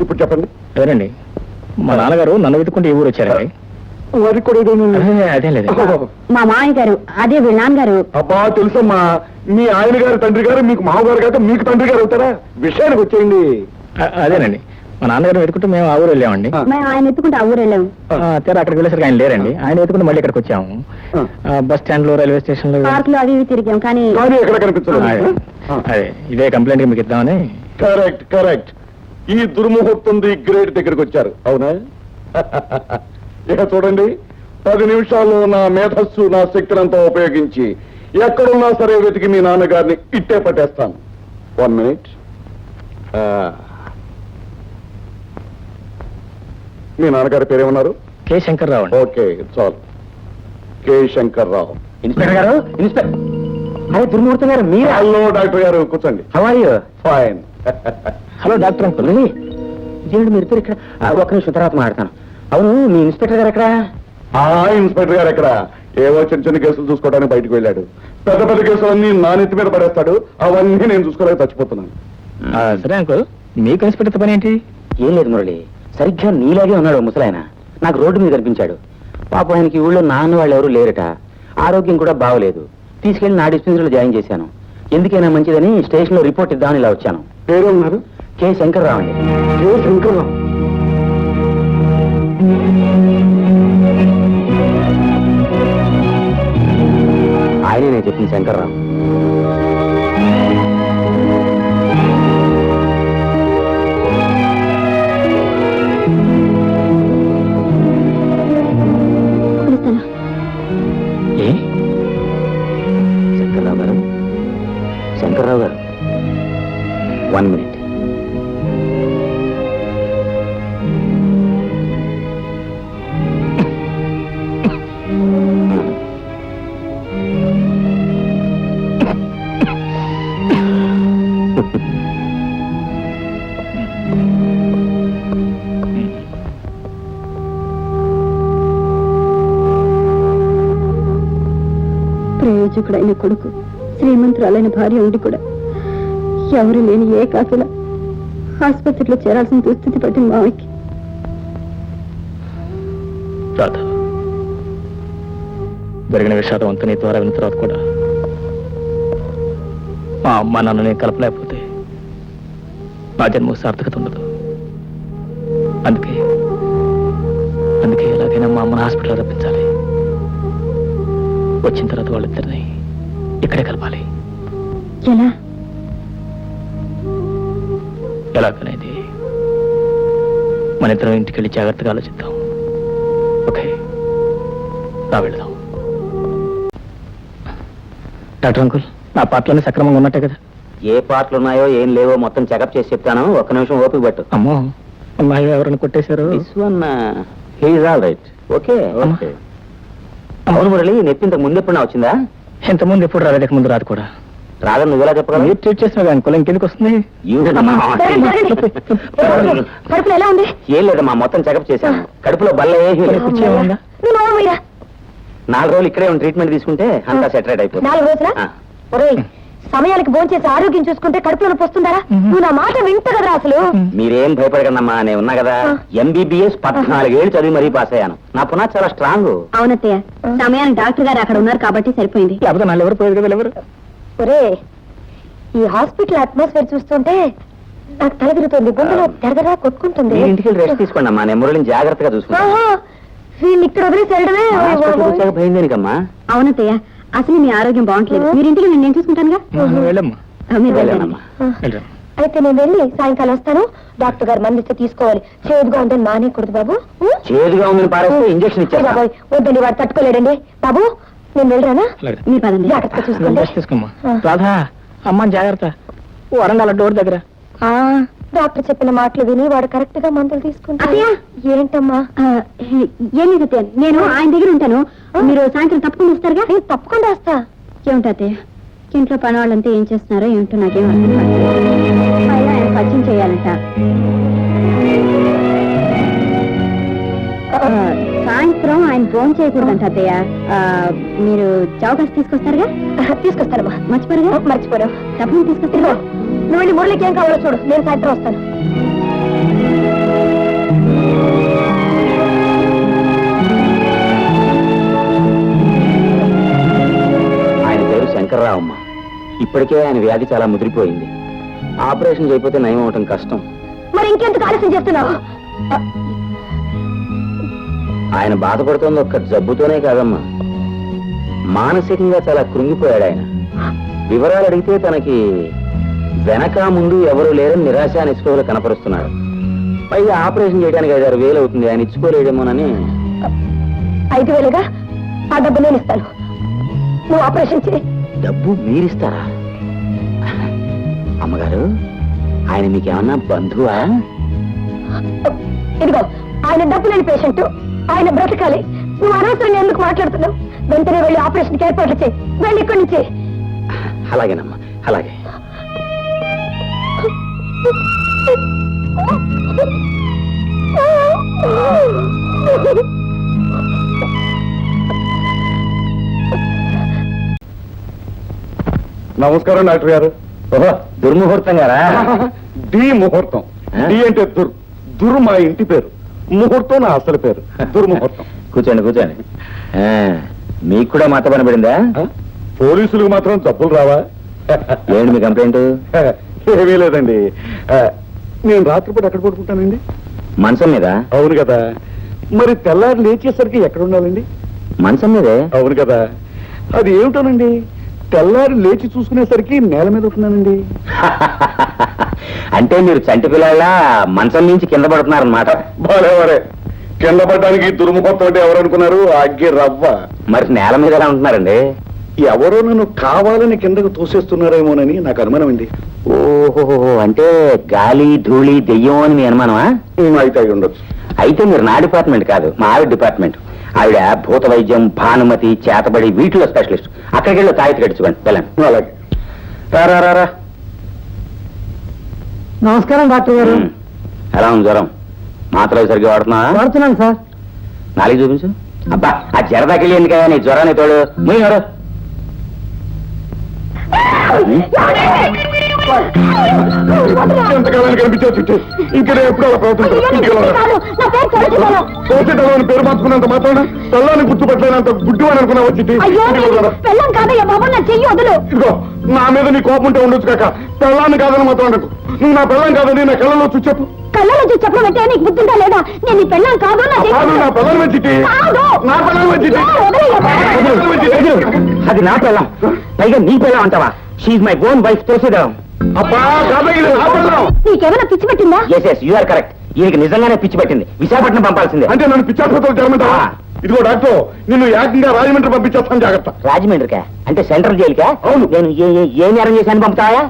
ఇప్పుడు చెప్పండి. అదేనండి, మా నాన్నగారు నన్ను వెతుకుంటే ఈ ఊరు వచ్చారండి. వారికి కూడా ఏదో అదే లేదు. మా మామయ్య గారు, అదే వీళ్ళ నాన్నగారు. అబ్బా తెలుసమ్మా, మీ ఆయన గారు తండ్రి గారు మీకు మామగారు కాక మీకు తండ్రి గారు అవుతారా? విషయానికి వచ్చేయండి. అదేనండి, మా నాన్నగారు వెతుకుంటే మేము ఆ ఊరు వెళ్ళామండి. మేము ఆయన ఎత్తుకుంటే ఆ ఊరు వెళ్ళాము. తీరా అక్కడికి వెళ్ళేసరికి ఆయన లేరండి. ఆయన వెతుకుంటే మళ్ళీ ఇక్కడికి వచ్చాము. బస్ స్టాండ్ లో, రైల్వే స్టేషన్ లో, పార్క్ లో అవి ఇవి తిరిగాం కానీ కానీ ఎక్కడ కనిపించలేదు. అదే ఇదే కంప్లైంట్ మీకు ఇద్దామని. Correct correct. ఈ దుర్ముహూర్తం గ్రేట్ దగ్గరికి వచ్చారు, అవునా? ఇక చూడండి, 10 నిమిషాల్లో నా మేధస్సు, నా శక్తినంతా ఉపయోగించి ఎక్కడున్నా సరే వెతికి మీ నాన్నగారిని ఇట్టే పట్టేస్తాను. 1 మినిట్. మీ నాన్నగారి పేరేమన్నారు? కె శంకర్రావు అండి. ఓకే, చాలు. కె శంకర్రావు. ఇన్స్పెక్టర్ గారు, ఇన్స్పెక్టర్. అదే దుర్మూర్తి గారు మీరు. హలో డాక్టర్ గారు, కూర్చోండి. How are you? Fine. Hello doctor uncle. ఇదేంటి మీరు ఇద్దరు ఇక్కడ? ఒక్క నిమిషం తర్వాత మాట్లాడతాను. అవును, మీ ఇన్స్పెక్టర్ గారు ఎక్కడ? ఇన్స్పెక్టర్ గారు ఎక్కడ? ఏవో చిన్న చిన్న కేసులు చూసుకోవడానికి బయటకు వెళ్ళాడు. పెద్ద పెద్ద కేసులన్నీ నా నెత్తి మీద పడేస్తాడు. అవన్నీ నేను చూసుకోలేక చచ్చిపోతున్నాను. సరే అంకుల్, మీకు ఇన్స్పెక్టర్ పని ఏంటి? ఏం లేదు మురళి, సరిగ్గా నీలాగే ఉన్నాడు ముసలాయన. నాకు రోడ్డు మీద కనిపించాడు. పాపం ఆయనకి ఊళ్ళో నాన్న వాళ్ళు ఎవరు లేరట. ఆరోగ్యం కూడా బాగోలేదు. తీసుకెళ్లి నా డిస్పెన్సరీలో జాయిన్ చేశాను. ఎందుకైనా మంచిదని స్టేషన్ లో రిపోర్ట్ ఇద్దామని ఇలా వచ్చాను. పేరేమన్నారు? కె శంకర్రావు అండి. కె శంకర్రావు. ఆయనే నేను చెప్పింది శంకర్రావు. ఏ శంకర్రావు గారు? శంకర్రావు గారు, 1 మినిట్. ప్రయోజకుడైన కొడుకు, శ్రీమంతురాలైన భార్య ఉండి కూడా ఎవరు లేని ఏ కాకిల ఆసుపత్రిలో చేరాల్సిన దుస్థితి పట్టింది మావయ్యకి. రాధ, జరిగిన విషాదం అంతా నీ ద్వారా విన్న తర్వాత కూడా మా అమ్మ నాన్నని కలపలేకపోతే నా జన్మకు సార్థకత ఉండదు. అందుకే ఎలాగైనా మా అమ్మని హాస్పిటల్ రప్పించాలి. వచ్చిన తర్వాత వాళ్ళిద్దరిని ఇక్కడే కలపాలి. ఎలా? ఎలాగనేది మన ఇద్దరం ఇంటికి వెళ్ళి జాగ్రత్తగా ఆలోచిద్దాం. ఓకే, రా వెళ్దాం. డాక్టర్ అంకుల్, నా పాటలన్నీ సక్రమంగా ఉన్నట్టే కదా? ఏ పాటలు ఉన్నాయో ఏం లేవో మొత్తం చెకప్ చేసి చెప్తాను. ఒక్క నిమిషం ఓపిక పట్టు. అమ్మో, ఉన్నాయో ఎవరైనా కొట్టేశారు? This one he's all right. Okay okay. అవును మురళి, నొప్పి ఇంతకు ముందు ఎప్పుడన్నా వచ్చిందా? ఇంతకుముందు ఎప్పుడు రాలేదు, ముందు రాదు కూడా. రాదని నువ్వు ఎలా చెప్పగలవు? మీరు ట్రీట్ చేసిన అంకుల్ ఇంకెందుకు వస్తుంది? కడుపులో ఎలా ఉంది? ఏం లేదమ్మా, మొత్తం చెకప్ చేశాను. కడుపులో బల్ల ఉందా? 4 రోజులు ఇక్కడే ట్రీట్మెంట్ తీసుకుంటే అంతా సెటరేట్ అయిపోతుంది. 4 రోజులా? ఒరేయ్, సమయానికి భోంచేసి ఆరోగ్యం చూసుకుంటే కడుపులో నొప్పి వస్తుందారా? నువ్వు నా మాట వింటు కదరా అసలు. మీరేం భయపడకండమ్మా, నేను ఉన్నా కదా. MBBS 14 ఏళ్ళు చదివి మరీ పాస్ అయ్యాను. నా పునాది చాలా స్ట్రాంగ్. అవునత్తయ్య, సమయానికి డాక్టర్ గారు అక్కడ ఉన్నారు కాబట్టి సరిపోయింది. లేకపోతే నాలుగు ఎవరు పోయేది కదా? ఎవరు? ఒరే, ఈ హాస్పిటల్ అట్మాస్ఫియర్ చూస్తుంటే నాకు తల తిరుగుతుంది, గుండెలో దరదరా కొట్టుకుంటుంది. మీరు ఇంటికి రెస్ట్ తీసుకోండి అమ్మా, నేను మురళిని జాగ్రత్తగా చూసుకుంటాను. వీళ్ళు ఇక్కడ వదిలేసేయడమే. భయం దేనికమ్మా? అవునత్తయ్య, అసలు మీ ఆరోగ్యం బాగుంటలేదు. మీరు ఇంటికి నేను చూసుకుంటానుగా. వెళ్ళమ్మా. మీరు వెళ్ళండి. వెళ్ళమ్మా. అయితే నేను వెళ్ళి సాయంకాలం వస్తాను. డాక్టర్ గారు మందిస్తే తీసుకోవాలి. చేదుగా ఉందని మానేయకూడదు బాబు. చేదుగా ఉందని పారేస్తే ఇంజక్షన్ ఇచ్చారు. బాబాయ్, వద్దండి, వాడు తట్టుకోలేడండి. బాబు, నేను వెళ్ళరానా? మీరు పదండి, జాగ్రత్తగా చూసుకోండి. తీసుకోమ్మా. రాధా, అమ్మ జాగ్రత్త. వరండాల డోర్ దగ్గర. డాక్టర్ చెప్పిన మాటలు విని వాడు కరెక్ట్ గా మందులు తీసుకుంటా. ఏంటమ్మా? ఏం లేదు, నేను ఆయన దగ్గర ఉంటాను. మీరు సాయంత్రం తప్పకుండా వస్తారుగా? తప్పకుండా వస్తా. ఏమిటి అత్తయ్య, ఇంట్లో పని వాళ్ళంతా ఏం చేస్తున్నారో ఏమిటో నాకేం అర్థం కాదు. ఆయన పరిచయం చేయాలంట. సాయంత్రం ఆయన ఫోన్ చేయకూడదంట అత్తయ్య. మీరు చౌకాసి తీసుకొస్తారుగా? తీసుకొస్తానమ్మా. మర్చిపోరుగా? మర్చిపోరు. డబ్బులు తీసుకొస్తారా? నువ్వు వెళ్ళి మురళికి ఏం కావాలో చూడు, నేను సాయంత్రం వస్తాను. ఆయన పేరు శంకర్రావమ్మ. ఇప్పటికే ఆయన వ్యాధి చాలా ముదిరిపోయింది. ఆపరేషన్ చేయకపోతే నయం అవటం కష్టం. మరి ఇంకెందుకు ఆలస్యం చేస్తున్నావు? ఆయన బాధపడుతోంది ఒక్క జబ్బుతోనే కాదమ్మా, మానసికంగా చాలా కృంగిపోయాడు ఆయన. వివరాలు అడిగితే తనకి వెనక ముందు ఎవరూ లేరని నిరాశ నిస్పృహలు కనపరుస్తున్నాడు. పైగా ఆపరేషన్ చేయడానికి 5,000 అవుతుంది. ఆయన ఇచ్చుకోలేడేమోనని. 5,000గా? ఆ డబ్బు నేను ఇస్తాను, నువ్వు ఆపరేషన్ చేయి. డబ్బు మీరిస్తారా? అమ్మగారు, ఆయన మీకేమన్నా బంధువా? ఇదిగో, ఆయన డబ్బు లేని పేషెంట్, ఆయన బ్రతకాలి. నువ్వు అనవసరంగా ఎందుకు మాట్లాడుతున్నావు? వెంటనే వెళ్ళి ఆపరేషన్కి ఏర్పాట్లు చేయి. వెళ్ళి ఇక్కడి నుంచి. అలాగేనమ్మా, అలాగే. నమస్కారం డాక్టర్ గారు. ఓహో, దుర్ముహూర్తం గారా? డి ముహూర్తం. డి అంటే దుర్ మా ఇంటి పేరు, ముహూర్తం నా అసలు పేరు, దుర్ముహూర్తం. కూర్చోండి కూర్చోండి. మీకు కూడా మత పని పడిందా? పోలీసులకు మాత్రం జబ్బులు రావా? ఏంటి మీ కంప్లైంట్? ఏమీ లేదండి. నేను రాత్రిపూట ఎక్కడ పడుకుంటానండి? మంచం మీద. అవును కదా. మరి తెల్లారి లేచేసరికి ఎక్కడ ఉండాలండి? మంచం మీదే. అవును కదా. అది ఏమిటోనండి, తెల్లారి లేచి చూసుకునేసరికి నేల మీద ఉంటున్నానండి. అంటే మీరు చంటి పిల్లల మంచం నుంచి కింద పడుతున్నారన్నమాట. బాలేవరే, కింద పడ్డానికి దుర్ముహూర్తం అంటే ఎవరు అనుకున్నారు? అగ్గి రవ్వ. మరి నేల మీద ఎలా ఉంటున్నారండి? ఎవరో నన్ను కావాలని కిందకు తోసేస్తున్నారేమోనని నాకు అనుమానం అండి. ఓహో, అంటే గాలి ధూళి దెయ్యం అని మీ అనుమానమా? అయితే అయి ఉండొచ్చు. అయితే మీరు నా డిపార్ట్మెంట్ కాదు, మా ఆవిడ డిపార్ట్మెంట్. ఆవిడ భూత వైద్యం, భానుమతి, చేతబడి వీటిలో స్పెషలిస్ట్. అక్కడికి వెళ్ళి తాయితీ కట్టించుకోండి. వెళ్ళండి. అలాగే. రా. నమస్కారం డాక్టర్ గారు. ఎలా ఉంది జ్వరం? మాత్రలు సరిగ్గా వాడుతున్నాను సార్. నాలుగు చూపించు. అబ్బా, ఆ జరదాకెళ్ళి ఎందుకయ్యా నీ జ్వరాన్ని తోడు. మూయరు. ఎంతకాలానికి కనిపించే ఇంకా ఎప్పుడు అలా ప్రవర్తించాలని పేరు మార్చుకున్నంత మాత్రాన తెల్లాన్ని గుర్తుపట్టలేనంత గుడ్డివాడు అనుకున్నా వచ్చి. ఇదిగో, నా మీద నీ కోపం ఉంటే ఉండొచ్చు కాక, పెళ్ళాన్ని కాదని మాత్రం ఉండకు. నువ్వు నా పెళ్ళం కాదని నా కళ్ళలో చూసి చెప్పు. కళ్ళలో చూసి చెప్పమంటే నీకు బుద్ధిందా లేదా? నేను నీ పెళ్ళం కాదు. నా పెళ్ళం వచ్చిటి, నా పెళ్ళం వచ్చిటి. అది నా పెళ్ళం, పైగా నీ పెళ్ళం అంటావా? She my own wife. తోసేదాం. అబ్బా, నీకేమైనా పిచ్చి పెట్టిందా? Yes, you are correct. ఈయనకి నిజంగానే పిచ్చి పెట్టింది. విశాఖపట్నం పంపాల్సిందే. అంటే నన్ను పిచ్చాసుపత్రులు జరమంటావా? ఇదిగో డాక్టర్, నిన్ను ఏకంగా రాజమండ్రి పంపించేస్తాను, జాగ్రత్త. రాజమండ్రికా? అంటే సెంట్రల్ జైలుకా? అవును. నేను ఏ నేరం చేశాను పంపుతావా?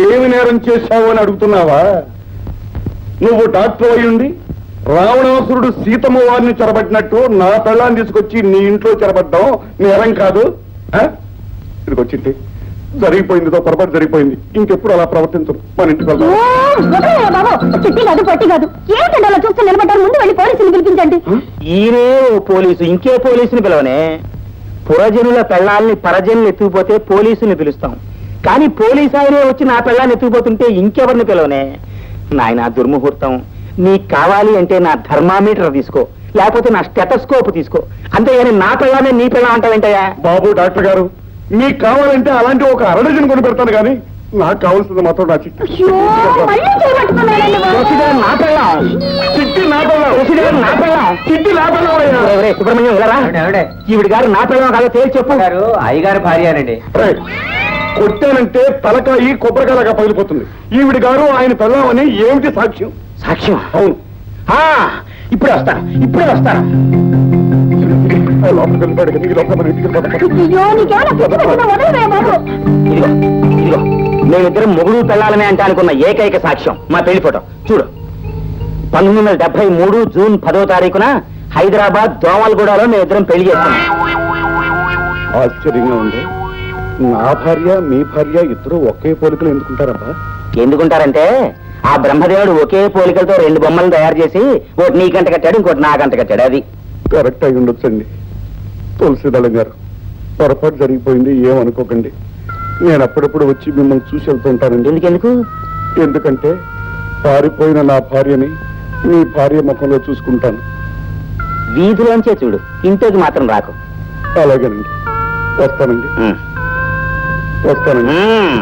ఏమి నేరం చేశావు అని అడుగుతున్నావా? నువ్వు డాక్టర్ అయ్యుండి రావణాసురుడు సీతమ్మ వారిని చెరబట్టినట్టు నా పెళ్ళాన్ని తీసుకొచ్చి నీ ఇంట్లో చెరబడ్డాం నేరం కాదు. ఇదిగొచ్చింది, జరిగిపోయిందితో పొరపాటు జరిగిపోయింది. ఇంకెప్పుడు అలా ప్రవర్తించు. మన ఇంటికి వెళ్దాం. చిట్టి కాదు, పట్టి కాదు. ఏమిటండి అలా చూస్తే నిలబడ్డారు? ముందు వెళ్ళి పోలీసులు పిలిపించండి. ఈయనే ఓ పోలీసు, ఇంకే పోలీసుని పిలవనే. పురజనుల పెళ్ళాలని పరజనులు ఎత్తుకుపోతే పోలీసుని పిలుస్తాం, కానీ పోలీసు ఆయనే వచ్చి నా పెళ్ళాన్ని ఎత్తుకుపోతుంటే ఇంకెవరిని పిలవనే. నాయన దుర్ముహూర్తం, నీకు కావాలి అంటే నా థర్మామీటర్ తీసుకో, లేకపోతే నా స్టెటస్కోప్ తీసుకో. అంతేగాని నా పెళ్ళాన్ని నీ పెళ్ళం అంటావేంటయ్యా? బాబు డాక్టర్ గారు, మీకు కావాలంటే అలాంటి ఒక అరడజన్ కొని పెడతాను, కానీ నాకు కావాల్సింది మాత్రం నా చిట్టి. నా పెళ్ళం, చిట్టి నా పెళ్ళం, చిట్టి నా పెళ్ళం. సుబ్రహ్మణ్యం ఇలా ఈవిడ గారు నా పెళ్ళం కాదో తేల్చి చెప్పు. అయ్యగారు భార్యనండి. కొట్టానంటే తలకాయి కొబ్బరికాయలాగా పగిలిపోతుంది. ఈవిడ గారు ఆయన పెళ్ళం అని ఏమిటి సాక్ష్యం? సాక్ష్యం? అవును. ఇప్పుడే వస్తాను. లోపలికి వెళ్ళిపోయాడు. నీకు లోపల మన ఇంటికి వెళ్ళిపోతాం. ఇదిగో మేమిద్దరం మొగుడు పెళ్ళాలనే అంటే అనుకున్న ఏకైక సాక్ష్యం మా పెళ్లి ఫోటో చూడు. 1973 జూన్ 10వ తారీఖున హైదరాబాద్ దోమలగూడలో మేమిద్దరం పెళ్లి చేసుకున్నాం. ఆశ్చర్యంగా ఉంది. నా భార్య మీ భార్య ఇద్దరు ఒకే పోలికలు ఎందుకుంటారబ్బా? ఎందుకుంటారంటే ఆ బ్రహ్మదేవుడు ఒకే పోలికలతో 2 బొమ్మలను తయారు చేసి ఒకటి నీ గంట కట్టాడు, ఇంకోటి నా గంట కట్టాడు. అది కరెక్ట్ అయి ఉండొచ్చండి. తులసిదళం గారు, పొరపాటు జరిగిపోయింది, ఏమనుకోకండి. నేను అప్పుడప్పుడు వచ్చి మిమ్మల్ని చూసి వెళ్తుంటానండి. ఎందుకెందుకు? ఎందుకంటే పారిపోయిన నా భార్యని మీ భార్య ముఖంలో చూసుకుంటాను. వీధిలోంచే చూడు, ఇంట్లోకి మాత్రం రాకు. అలాగేనండి, వస్తానండి. ఉమ్. వస్తానండి. ఉమ్.